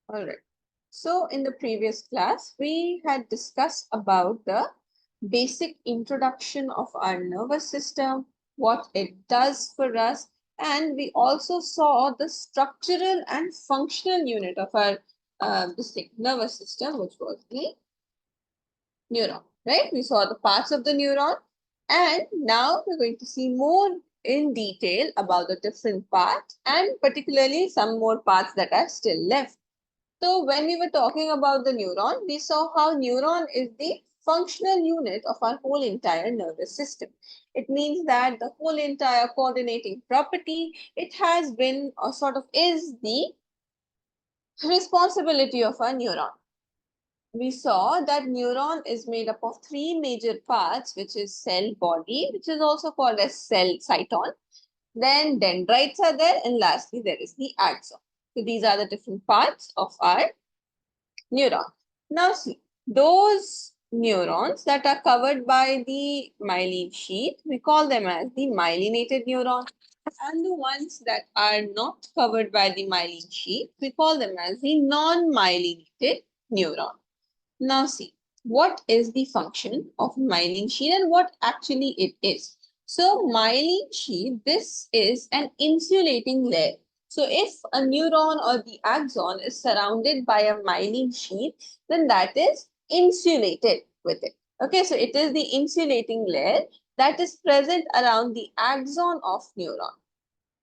All right. So in the previous class, we had discussed about the basic introduction of our nervous system, what it does for us, and we also saw the structural and functional unit of our nervous system, which was the neuron, right? We saw the parts of the neuron, and now we're going to see more in detail about the different parts and particularly some more parts that are still left. So when we were talking about the neuron, we saw how neuron is the functional unit of our whole entire nervous system. It means that the whole entire coordinating property, it has been or sort of is the responsibility of a neuron. We saw that neuron is made up of three major parts, which is cell body, which is also called as cell cyton. Then dendrites are there, and lastly there is the axon. So these are the different parts of our neuron. Now see, those neurons that are covered by the myelin sheath, we call them as the myelinated neuron. And the ones that are not covered by the myelin sheath, we call them as the non-myelinated neuron. Now see, what is the function of myelin sheath and what actually it is? So myelin sheath, this is an insulating layer. So if a neuron or the axon is surrounded by a myelin sheath, then that is insulated with it. Okay, so it is the insulating layer that is present around the axon of neuron.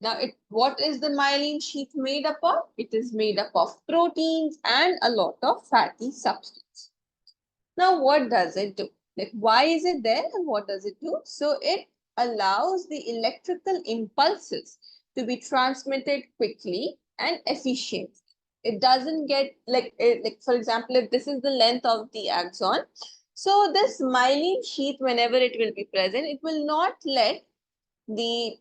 Now, what is the myelin sheath made up of? It is made up of proteins and a lot of fatty substances. Now, what does it do? Like, why is it there and what does it do? So, it allows the electrical impulses to be transmitted quickly and efficiently. It doesn't get like for example, if this is the length of the axon, so this myelin sheath, whenever it will be present, it will not let the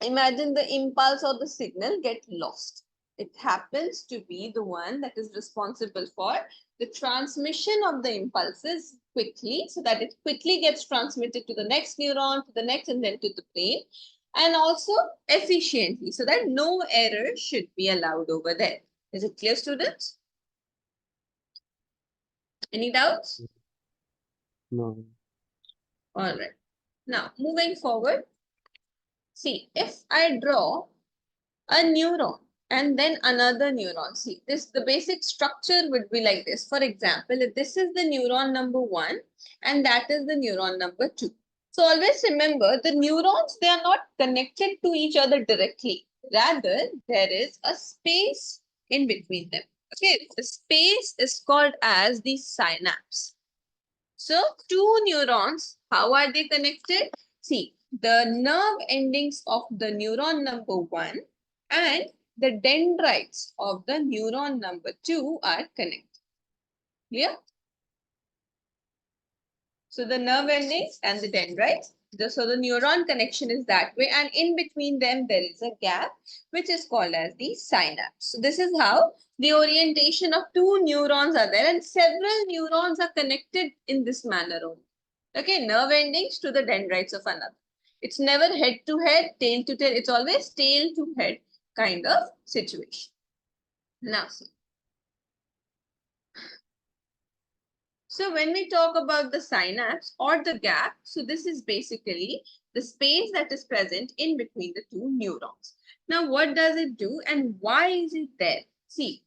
imagine the impulse or the signal get lost. It happens to be the one that is responsible for the transmission of the impulses quickly so that it quickly gets transmitted to the next neuron, to the next, and then to the brain, and also efficiently so that no error should be allowed over there. Is it clear, students? Any doubts? No. All right. Now, moving forward, see, if I draw a neuron and then another neuron. See, the basic structure would be like this. For example, if this is the neuron number 1 and that is the neuron number 2. So always remember the neurons, they are not connected to each other directly. Rather, there is a space in between them. Okay, the space is called as the synapse. So two neurons, how are they connected? See, the nerve endings of the neuron number 1 and the dendrites of the neuron number 2 are connected. Clear? So the nerve endings and the dendrites. So the neuron connection is that way, and in between them there is a gap which is called as the synapse. So this is how the orientation of two neurons are there, and several neurons are connected in this manner only. Okay, nerve endings to the dendrites of another. It's never head to head, tail to tail. It's always tail to head kind of situation. Now see. So when we talk about the synapse or the gap, so this is basically the space that is present in between the two neurons. Now, what does it do and why is it there? See,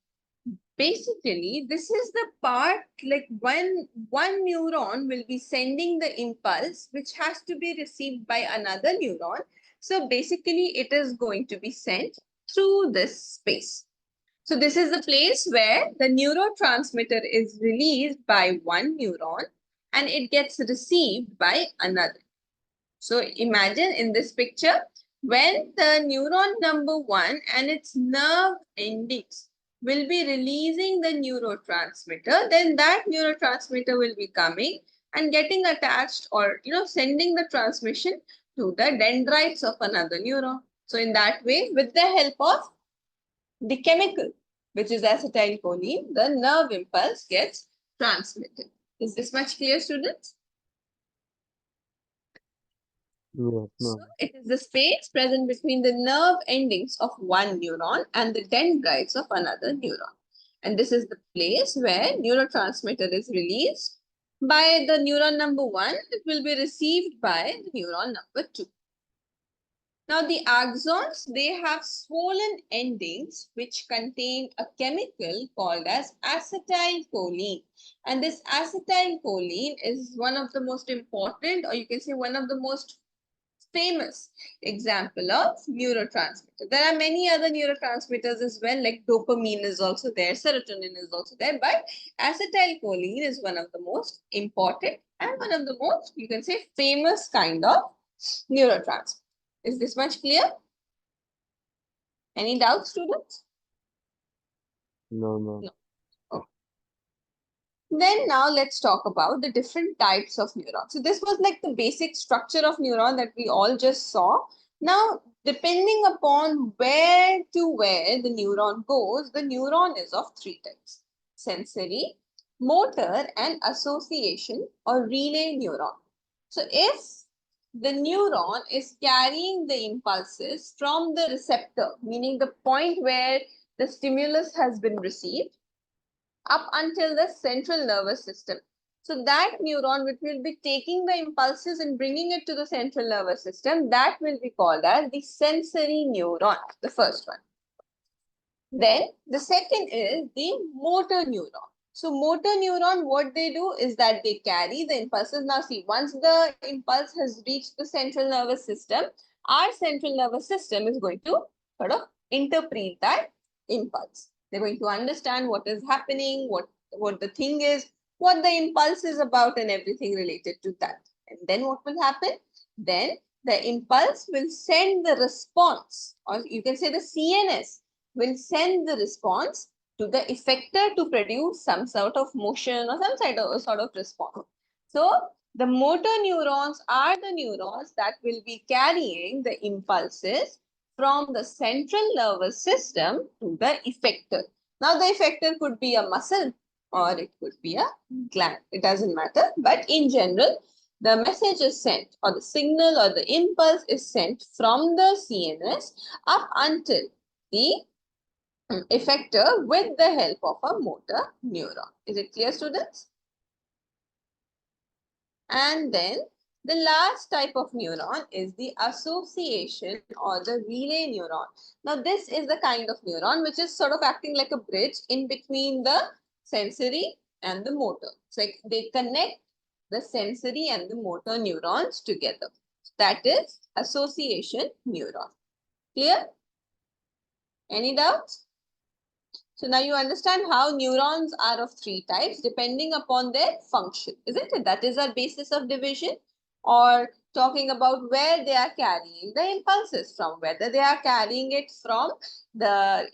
basically, this is the part like when one neuron will be sending the impulse, which has to be received by another neuron. So basically, it is going to be sent through this space. So this is the place where the neurotransmitter is released by one neuron and it gets received by another. So imagine in this picture, when the neuron number 1 and its nerve endings will be releasing the neurotransmitter, then that neurotransmitter will be coming and getting attached or sending the transmission to the dendrites of another neuron. So in that way, with the help of the chemical, which is acetylcholine, the nerve impulse gets transmitted. Is this much clear, students? Yes, So no. it is the space present between the nerve endings of one neuron and the dendrites of another neuron. And this is the place where neurotransmitter is released by the neuron number 1. It will be received by the neuron number 2. Now the axons, they have swollen endings which contain a chemical called as acetylcholine. And this acetylcholine is one of the most important, or you can say one of the most famous example of neurotransmitter. There are many other neurotransmitters as well, like dopamine is also there, serotonin is also there, but acetylcholine is one of the most important and one of the most, you can say, famous kind of neurotransmitter. Is this much clear? Any doubts, students? No, no. No. Okay. Then now let's talk about the different types of neurons. So this was like the basic structure of neuron that we all just saw. Now, depending upon where to where the neuron goes, the neuron is of 3 types: sensory, motor, and association or relay neuron. So if the neuron is carrying the impulses from the receptor, meaning the point where the stimulus has been received, up until the central nervous system. So that neuron which will be taking the impulses and bringing it to the central nervous system, that will be called as the sensory neuron, the first one. Then the second is the motor neuron. So motor neuron, what they do is that they carry the impulses. Now see, once the impulse has reached the central nervous system, our central nervous system is going to sort of interpret that impulse. They're going to understand what is happening, what the thing is, what the impulse is about, and everything related to that. And then what will happen? Then the impulse will send the response, or you can say the CNS will send the response to the effector to produce some sort of motion or some sort of response. So the motor neurons are the neurons that will be carrying the impulses from the central nervous system to the effector. Now the effector could be a muscle or it could be a gland. It doesn't matter. But in general, the message is sent, or the signal or the impulse is sent from the CNS up until the effector with the help of a motor neuron. Is it clear, students? And then the last type of neuron is the association or the relay neuron. Now this is the kind of neuron which is sort of acting like a bridge in between the sensory and the motor. So they connect the sensory and the motor neurons together. That is association neuron. Clear? Any doubts? So now you understand how neurons are of 3 types depending upon their function, isn't it? That is our basis of division, or talking about where they are carrying the impulses from, whether they are carrying it from the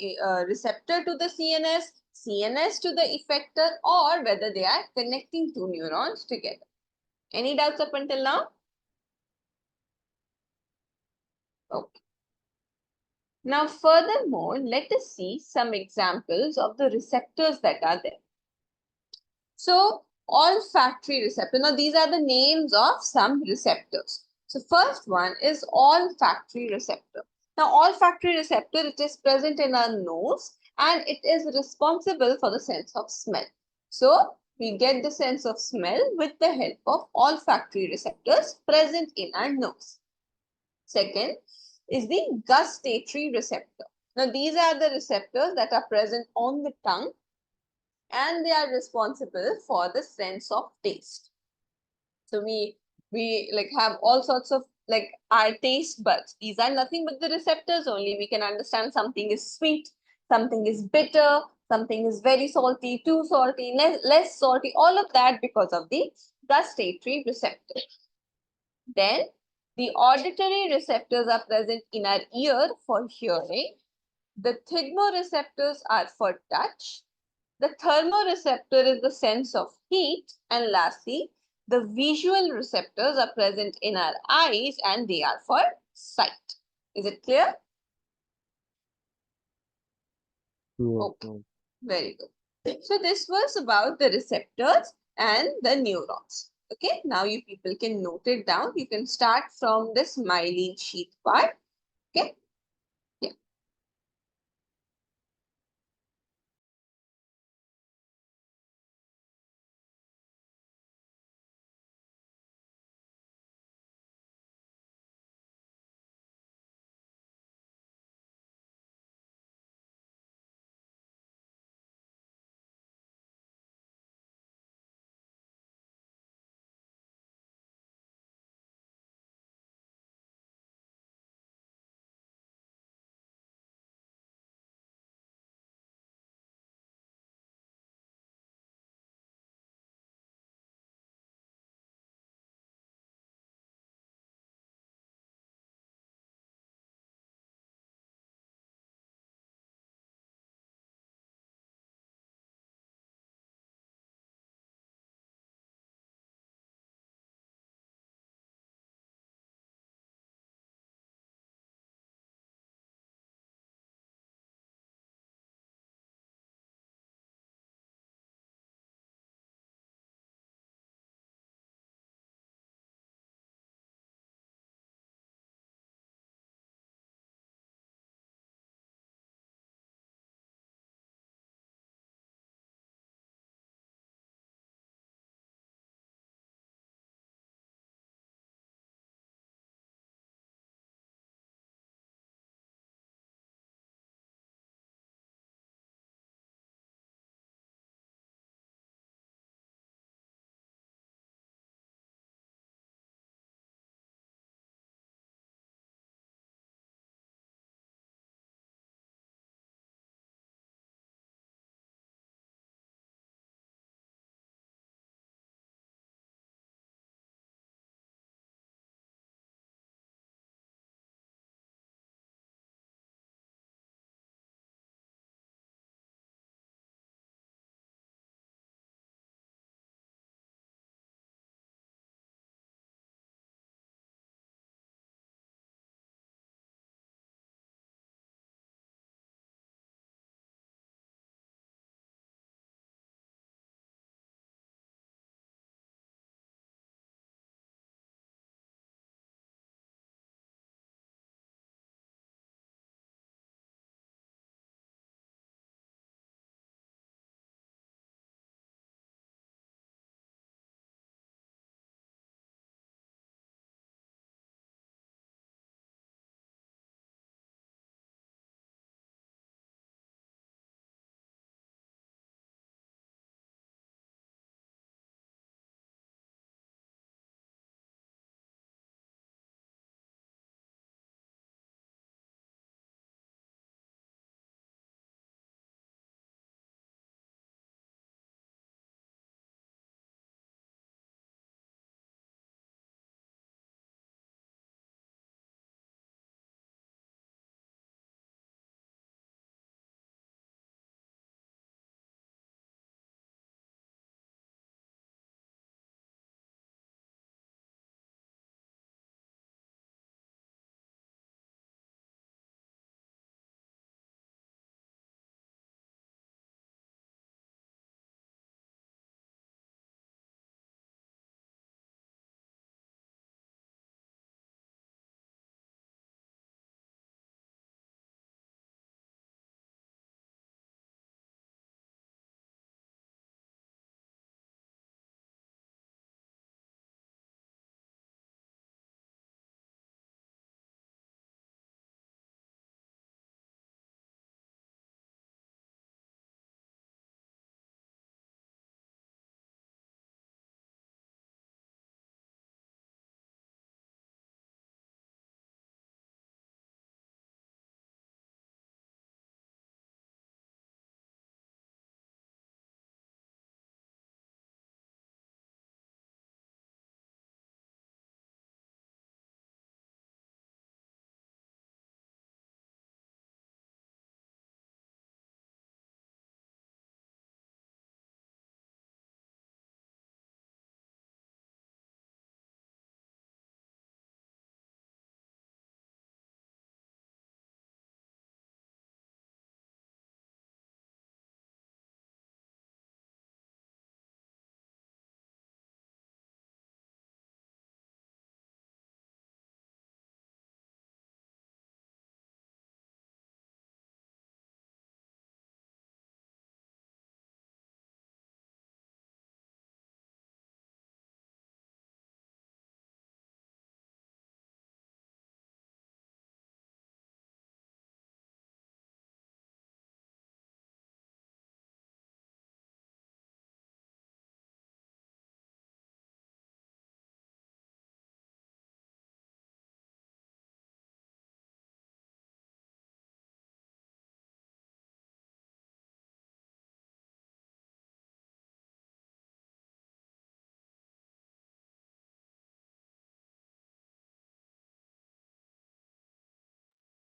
receptor to the CNS, CNS to the effector, or whether they are connecting 2 neurons together. Any doubts up until now? Okay. Now, furthermore, let us see some examples of the receptors that are there. So, olfactory receptor. Now, these are the names of some receptors. So, first one is olfactory receptor. Now, olfactory receptor, it is present in our nose and it is responsible for the sense of smell. So, we get the sense of smell with the help of olfactory receptors present in our nose. Second is the gustatory receptor. Now, these are the receptors that are present on the tongue and they are responsible for the sense of taste. So we like have all sorts of like our taste buds. These are nothing but the receptors only. We can understand something is sweet, something is bitter, something is very salty, too salty, less salty, all of that because of the gustatory receptor. Then the auditory receptors are present in our ear for hearing. The thigmoreceptors are for touch. The thermoreceptor is the sense of heat. And lastly, the visual receptors are present in our eyes and they are for sight. Is it clear? Okay, very good. So this was about the receptors and the neurons. Okay, now you people can note it down. You can start from this myelin sheath part. Okay.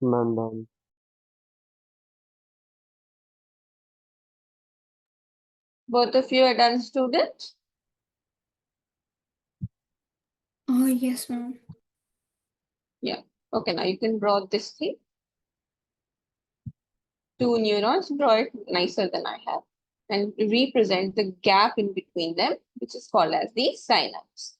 Ma'am, done. Both of you are done, students? Oh, yes, ma'am. Yeah. Okay, now you can draw this thing. Two neurons, draw it nicer than I have. And represent the gap in between them, which is called as the synapse.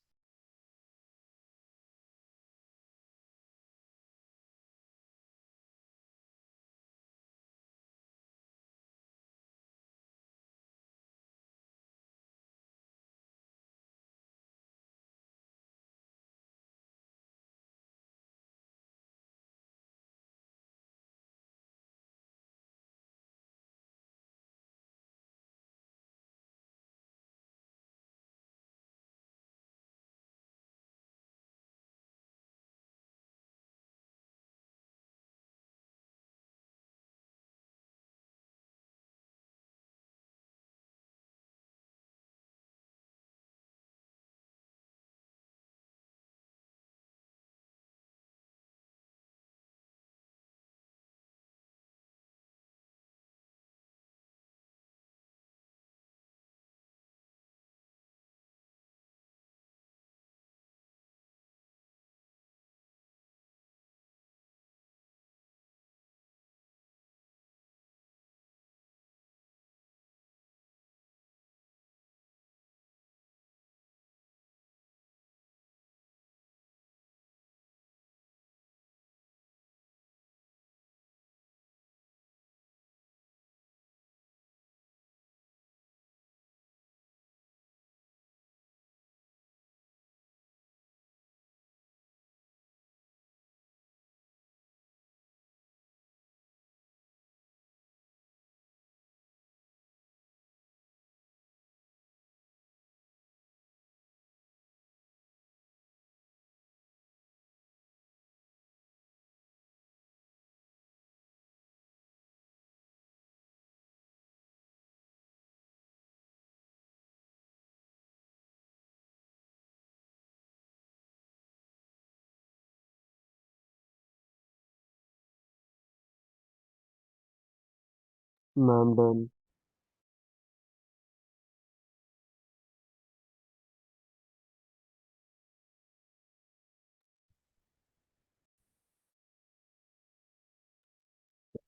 Ma'am, done.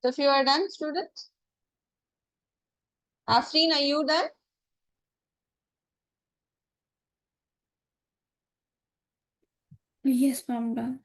So if you are done, students? Afreen, are you done? Yes, ma'am, done.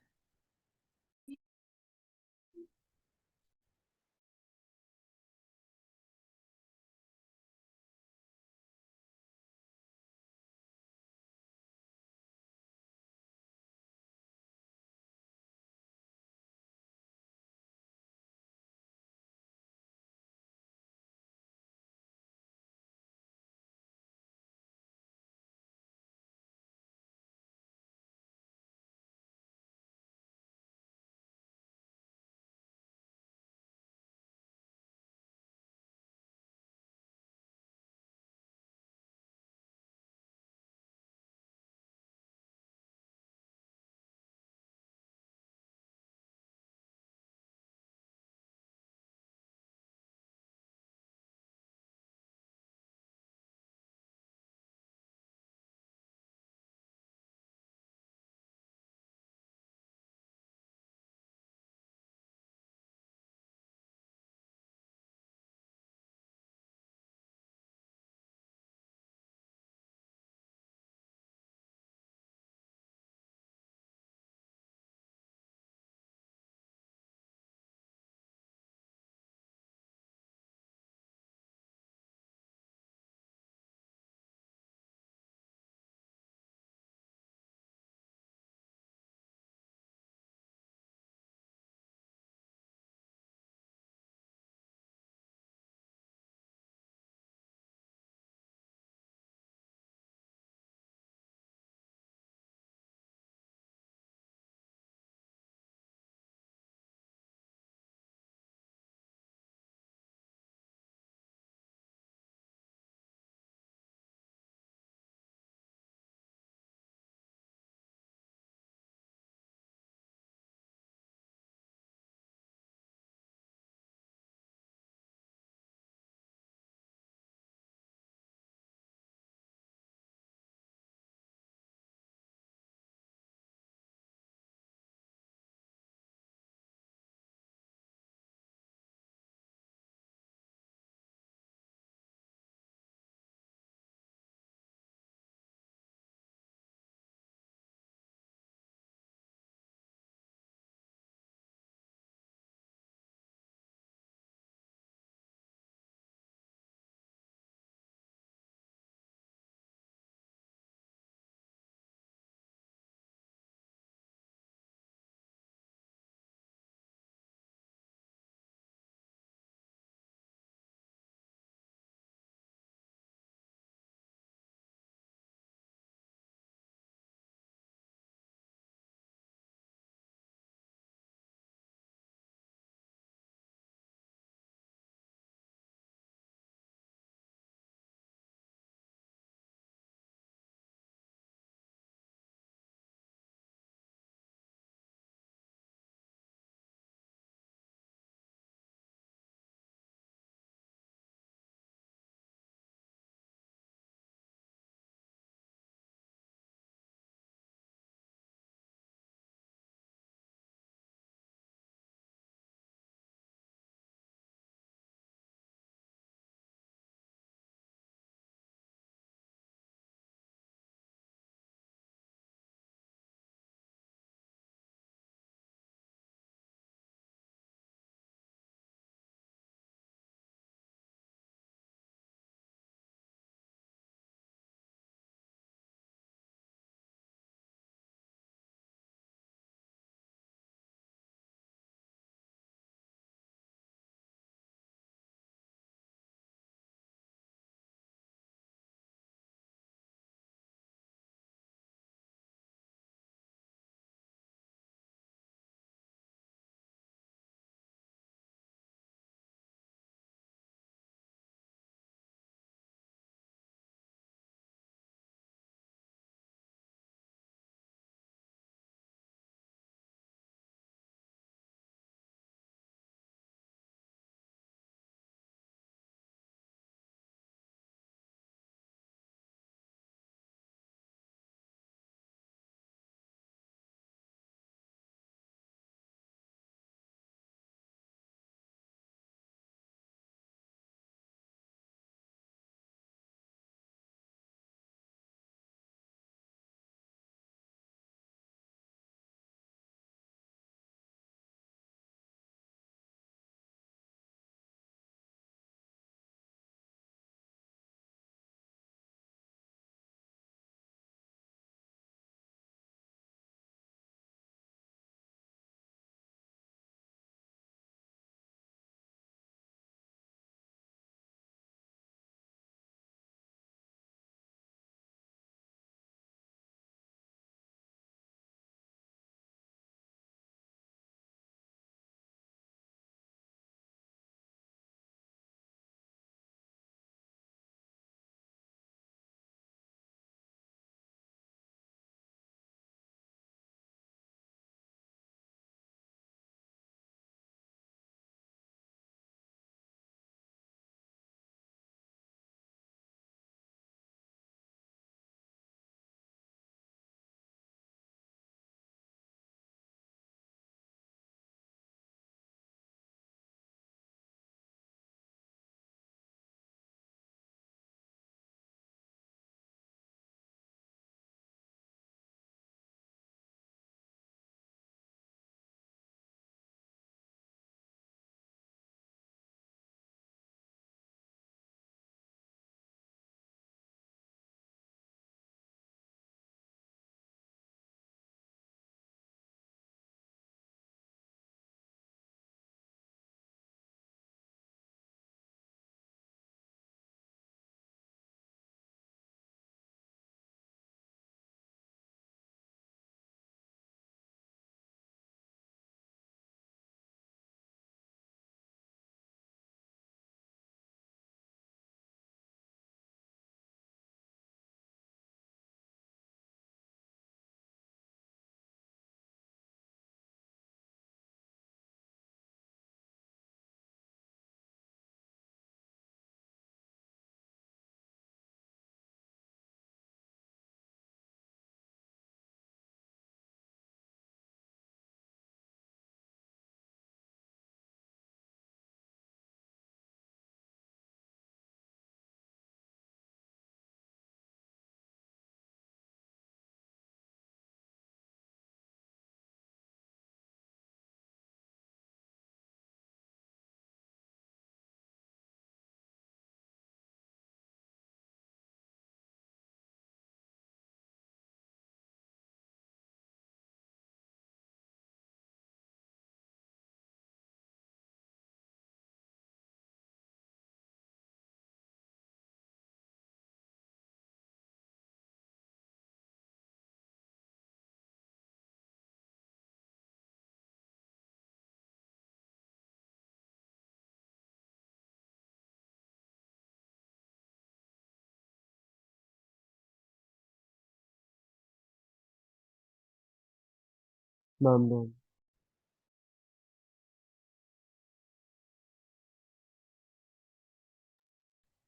Ma'am, done.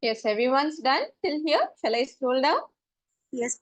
Yes, everyone's done till here. Shall I scroll down? Yes.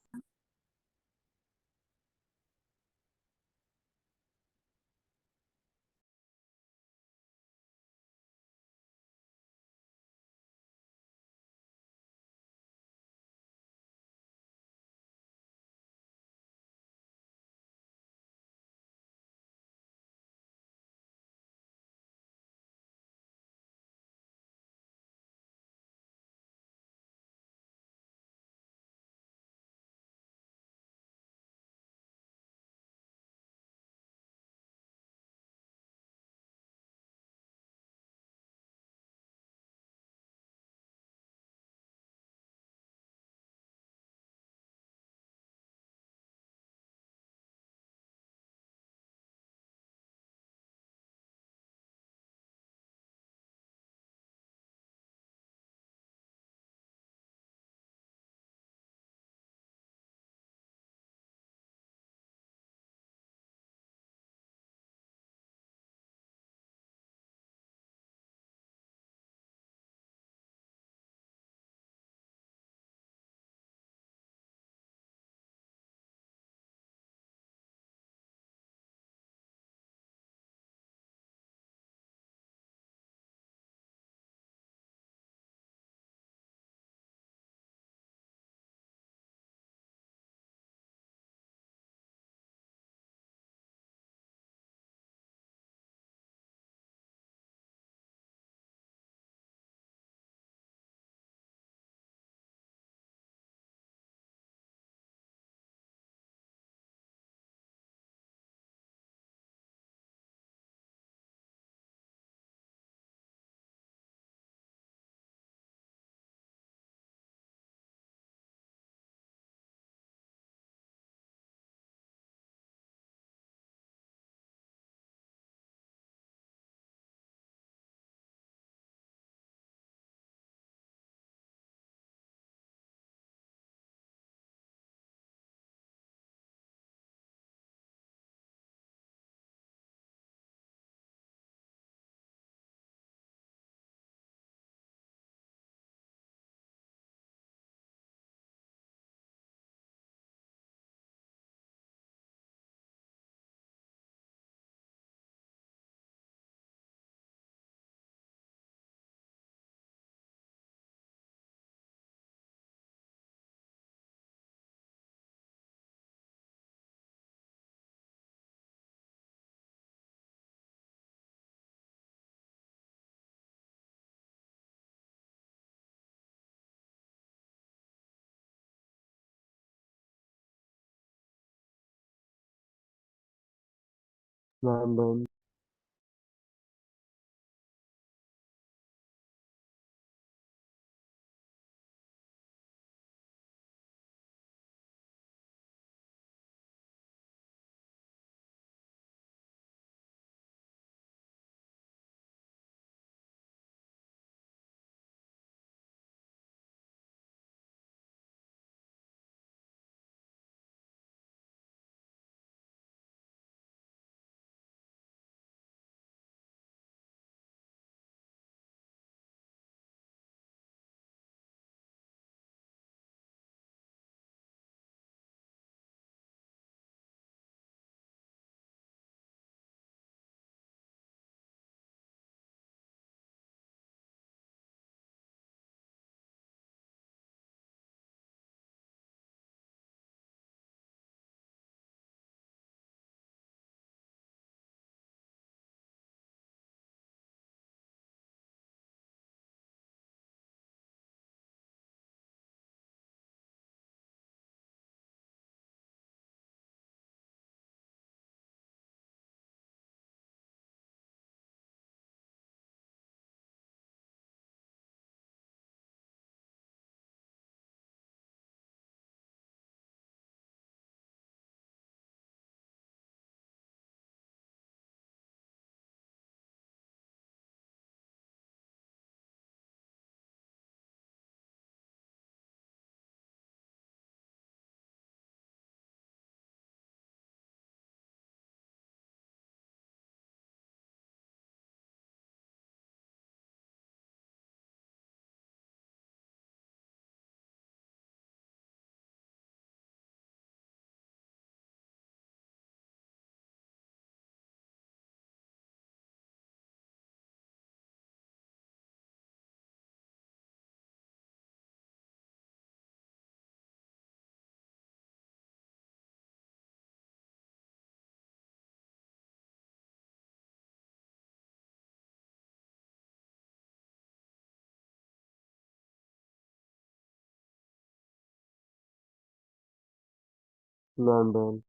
Ma'am, done. London.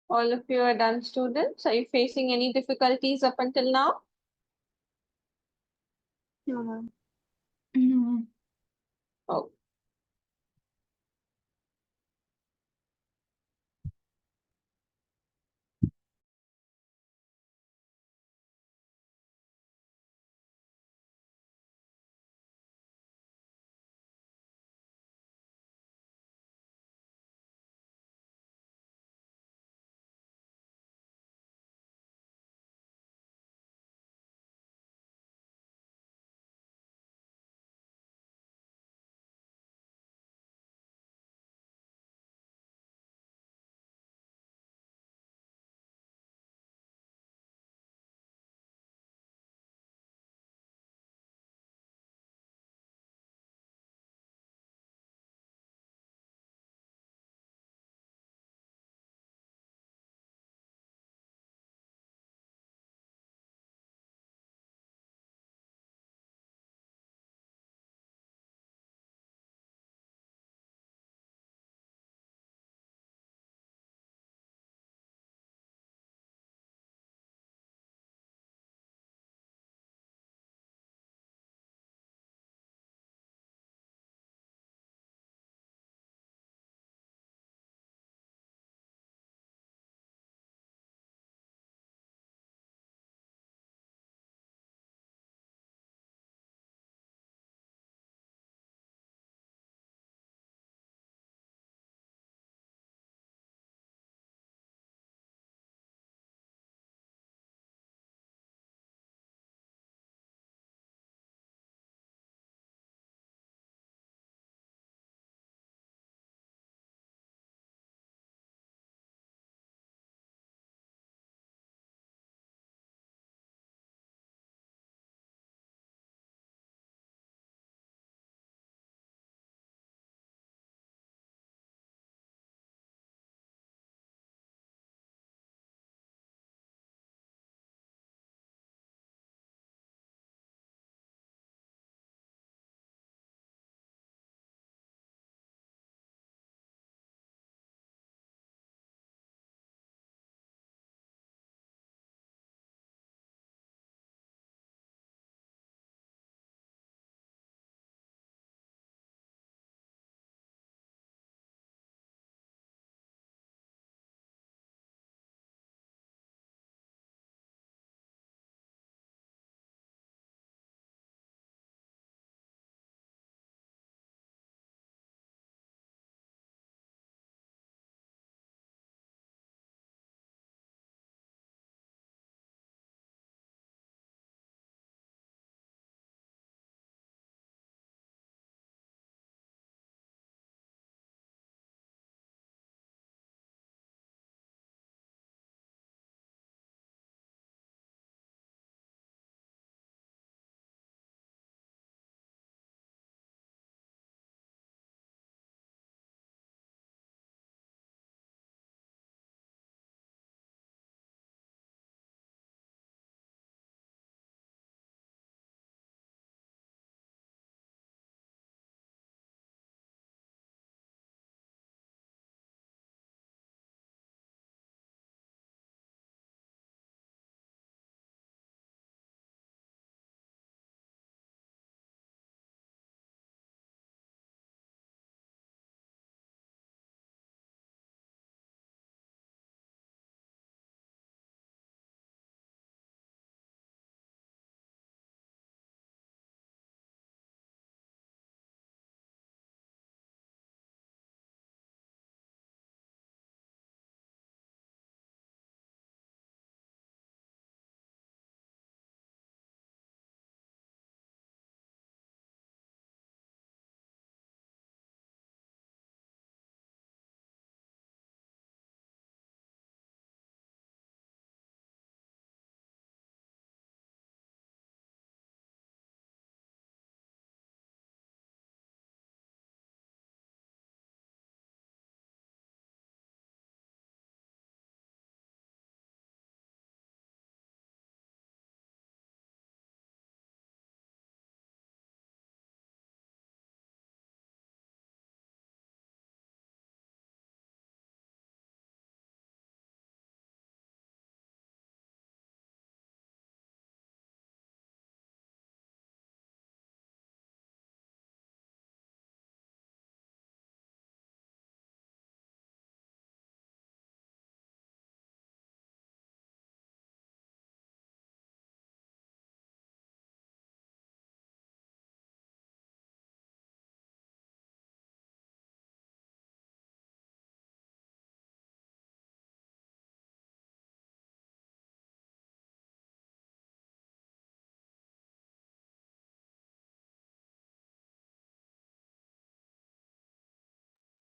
All of you are done, students. Are you facing any difficulties up until now? No, ma'am. No. Oh,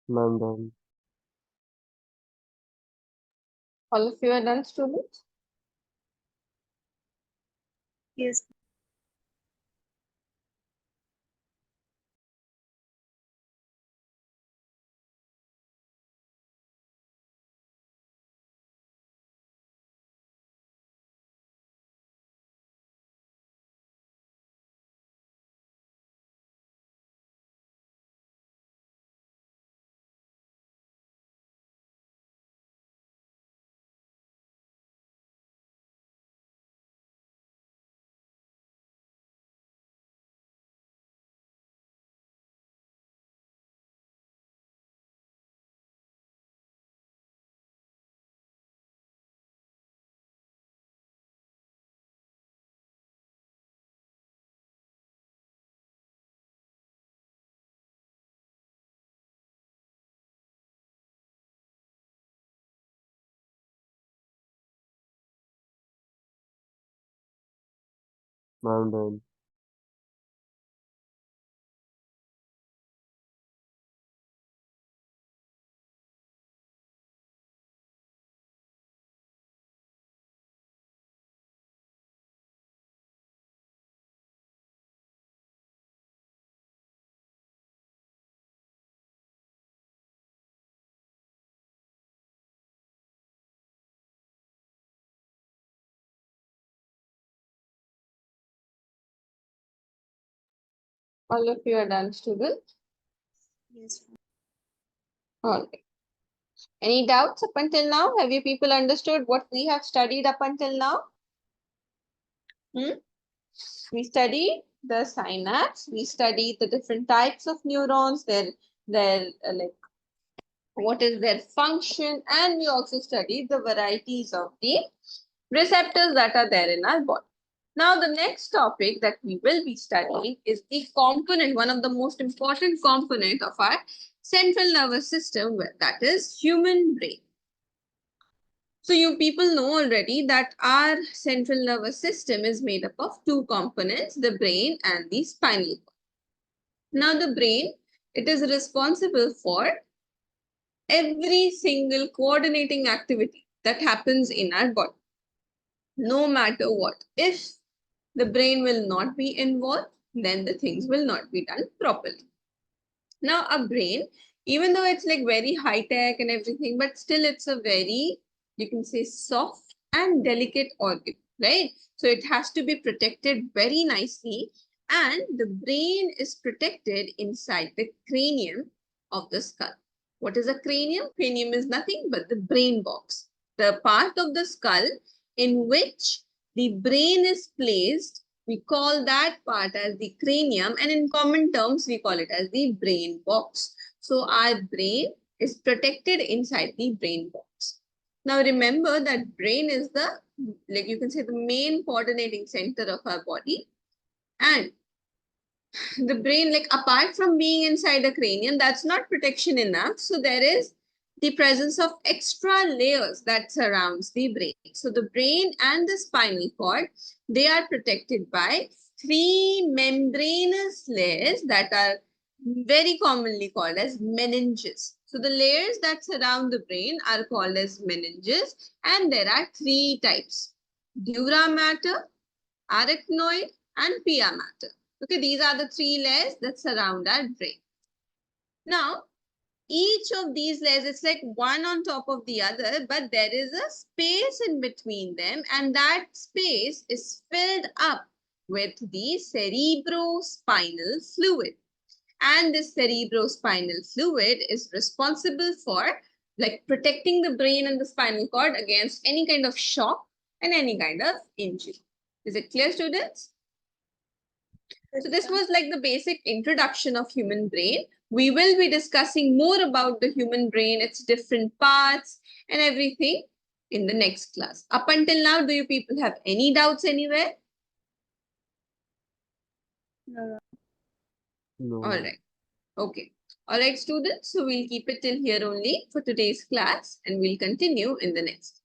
Ma'am, done. All of you are done, students? Yes. Ma'am, done. All of you are done, students? Yes. All right. Any doubts up until now? Have you people understood what we have studied up until now? We studied the synapse. We studied the different types of neurons, their like what is their function, and we also studied the varieties of the receptors that are there in our body. Now, the next topic that we will be studying is the component, one of the most important component of our central nervous system, that is human brain. So you people know already that our central nervous system is made up of two components, the brain and the spinal cord. Now the brain, it is responsible for every single coordinating activity that happens in our body, no matter what. If the brain will not be involved, then the things will not be done properly. Now, a brain, even though it's like very high tech and everything, but still it's a very, you can say, soft and delicate organ, right? So it has to be protected very nicely. And the brain is protected inside the cranium of the skull. What is a cranium? Cranium is nothing but the brain box, the part of the skull in which the brain is placed. We call that part as the cranium, and in common terms, we call it as the brain box. So our brain is protected inside the brain box. Now remember that brain is the, like you can say, the main coordinating center of our body. And the brain, like apart from being inside the cranium, that's not protection enough. So there is the presence of extra layers that surrounds the brain. So the brain and the spinal cord, they are protected by three membranous layers that are very commonly called as meninges. So the layers that surround the brain are called as meninges, and there are three types: dura mater, arachnoid, and pia mater. Okay, these are the three layers that surround our brain. Now, each of these layers, it's like one on top of the other, but there is a space in between them, and that space is filled up with the cerebrospinal fluid. And this cerebrospinal fluid is responsible for like protecting the brain and the spinal cord against any kind of shock and any kind of injury. Is it clear, students? So this was like the basic introduction of human brain. We will be discussing more about the human brain, its different parts and everything in the next class. Up until now, do you people have any doubts anywhere? No. No. All right. Okay. All right, students. So we'll keep it till here only for today's class, and we'll continue in the next.